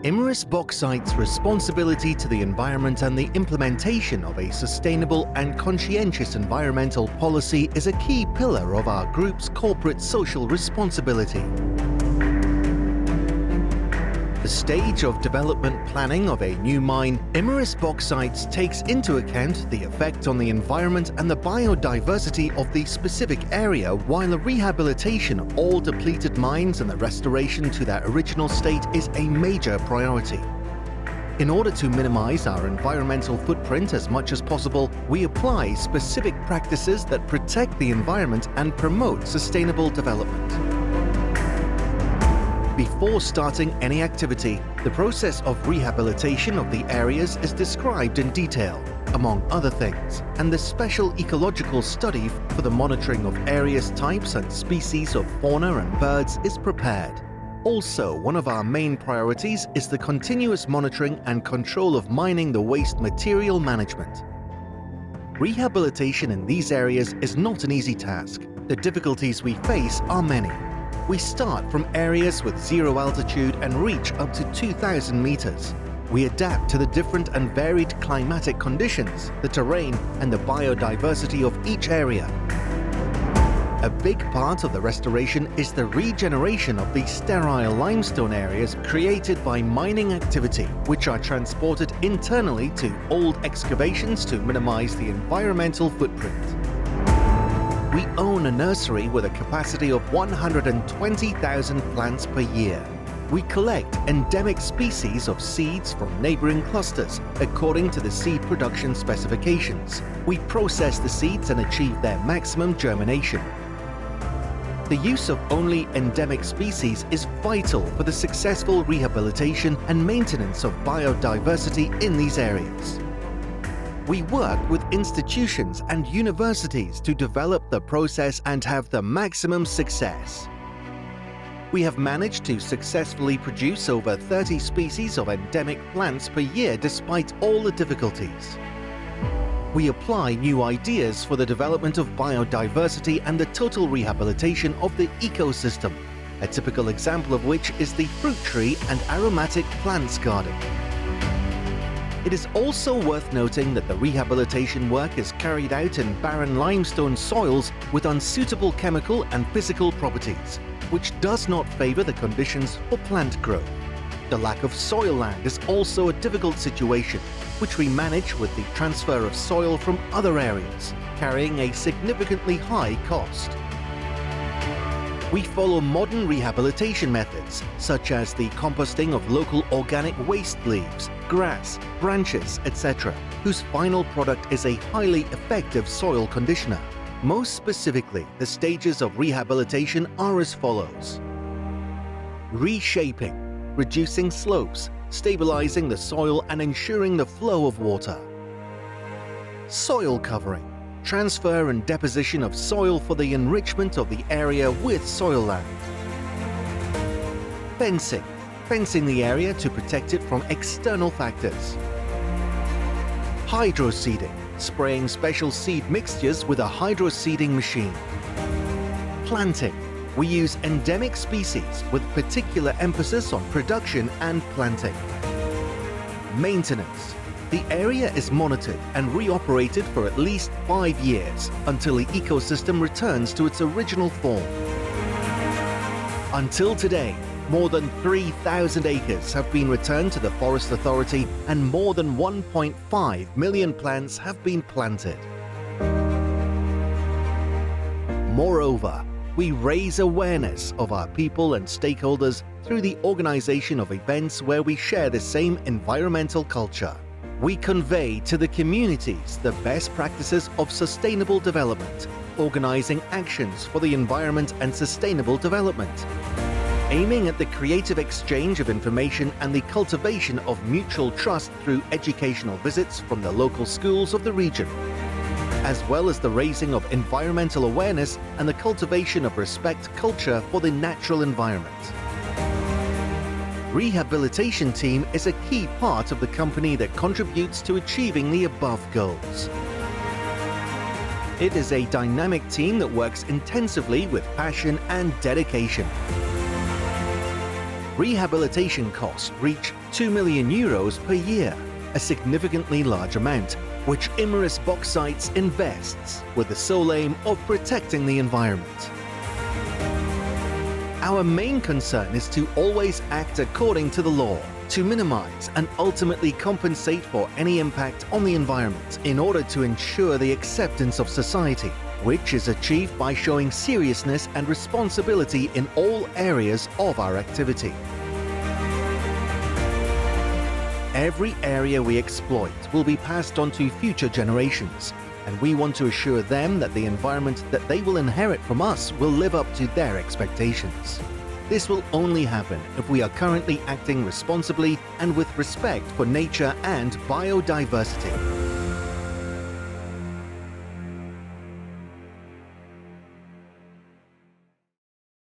Imerys Bauxite's responsibility to the environment and the implementation of a sustainable and conscientious environmental policy is a key pillar of our group's corporate social responsibility. The stage of development planning of a new mine, Imerys Bauxite takes into account the effect on the environment and the biodiversity of the specific area, while the rehabilitation of all depleted mines and the restoration to their original state is a major priority. In order to minimize our environmental footprint as much as possible, we apply specific practices that protect the environment and promote sustainable development. Before starting any activity, the process of rehabilitation of the areas is described in detail, among other things, and the special ecological study for the monitoring of areas, types and species of fauna and birds is prepared. Also, one of our main priorities is the continuous monitoring and control of mining the waste material management. Rehabilitation in these areas is not an easy task. The difficulties we face are many. We start from areas with zero altitude and reach up to 2,000 meters. We adapt to the different and varied climatic conditions, the terrain and the biodiversity of each area. A big part of the restoration is the regeneration of the sterile limestone areas created by mining activity, which are transported internally to old excavations to minimize the environmental footprint. We own a nursery with a capacity of 120,000 plants per year. We collect endemic species of seeds from neighboring clusters according to the seed production specifications. We process the seeds and achieve their maximum germination. The use of only endemic species is vital for the successful rehabilitation and maintenance of biodiversity in these areas. We work with institutions and universities to develop the process and have the maximum success. We have managed to successfully produce over 30 species of endemic plants per year despite all the difficulties. We apply new ideas for the development of biodiversity and the total rehabilitation of the ecosystem, a typical example of which is the fruit tree and aromatic plants garden. It is also worth noting that the rehabilitation work is carried out in barren limestone soils with unsuitable chemical and physical properties, which does not favor the conditions for plant growth. The lack of soil land is also a difficult situation, which we manage with the transfer of soil from other areas, carrying a significantly high cost. We follow modern rehabilitation methods, such as the composting of local organic waste leaves, grass, branches, etc., whose final product is a highly effective soil conditioner. Most specifically, the stages of rehabilitation are as follows. Reshaping, reducing slopes, stabilizing the soil and ensuring the flow of water. Soil covering, transfer and deposition of soil for the enrichment of the area with soil land. Fencing, fencing the area to protect it from external factors. Hydroseeding, spraying special seed mixtures with a hydroseeding machine. Planting, we use endemic species with particular emphasis on production and planting. Maintenance, the area is monitored and reoperated for at least 5 years until the ecosystem returns to its original form. Until today, more than 3,000 acres have been returned to the Forest Authority and more than 1.5 million plants have been planted. Moreover, we raise awareness of our people and stakeholders through the organization of events where we share the same environmental culture. We convey to the communities the best practices of sustainable development, organizing actions for the environment and sustainable development, aiming at the creative exchange of information and the cultivation of mutual trust through educational visits from the local schools of the region, as well as the raising of environmental awareness and the cultivation of respect culture for the natural environment. Rehabilitation team is a key part of the company that contributes to achieving the above goals. It is a dynamic team that works intensively with passion and dedication. Rehabilitation costs reach €2 million per year, a significantly large amount, which Imerys Bauxites invests with the sole aim of protecting the environment. Our main concern is to always act according to the law, to minimize and ultimately compensate for any impact on the environment in order to ensure the acceptance of society, which is achieved by showing seriousness and responsibility in all areas of our activity. Every area we exploit will be passed on to future generations, and we want to assure them that the environment that they will inherit from us will live up to their expectations. This will only happen if we are currently acting responsibly and with respect for nature and biodiversity.